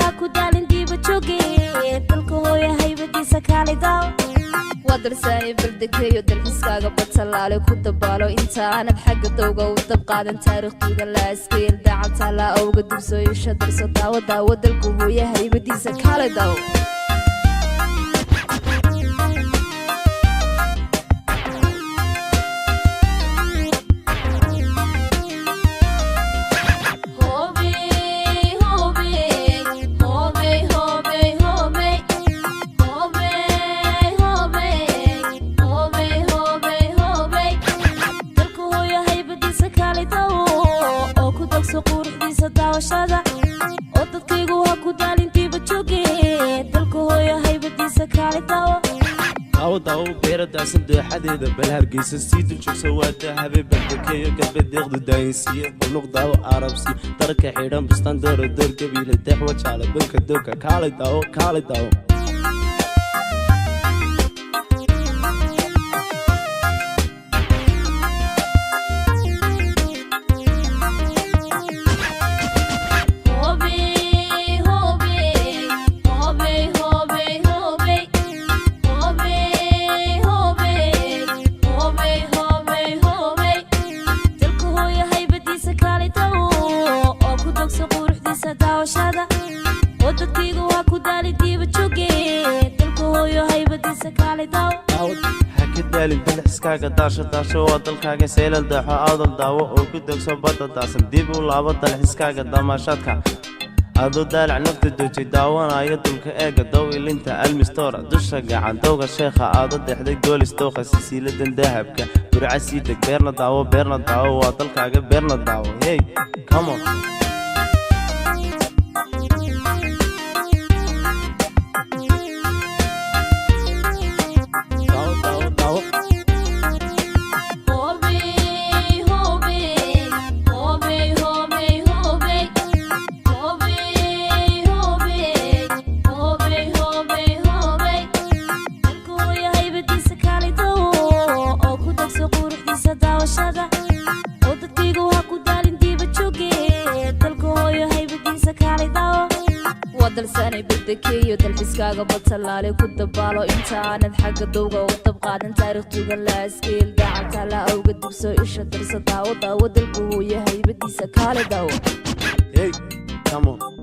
ha ku daalin diiba jooge dalka hooyo haybadiisa kaali daaw wadarsaani baldekeeyo dalxiskaaga badtalaale ku dabaalo intaanad xagga dowga u dab qaadan taariikhdiida la askeel daacanta la awga dubsooyasha darso daawo daawo dalka hooyo haybadiisa kaali daaw داو بيرد عسندو حديد بالهرقيس السيد وشوف سواته حبيب البكية قلب ياخدو داينسية بلوغ داو عربسي ترك حيران بستان دور قبيلة دحوة شالة بنك الدوكا كالي داو كاغا داشو wadalkaaga seelal daxo aadal daawo oo ku dagso badda daasan dib u laabo dalxiskaaga damaashadka adu daalac nafta doojay daawanayo dulka eega dow ilinta almistora dusha gacan dowga sheekha aad dhexday goolis dooqa silsiladan dahabka burcasiida beerna daawo wadalkaaga beerna daawo hey come on dalsanay baldekeeyo dalxiskaaga badtalaale ku dabaalo intaanad xagga dowga u dab qaadan taariikhduga la askeel daacanta la awga dubsoo isha darso daawo dalku hooyo haybadiisa kaali daawo hey come on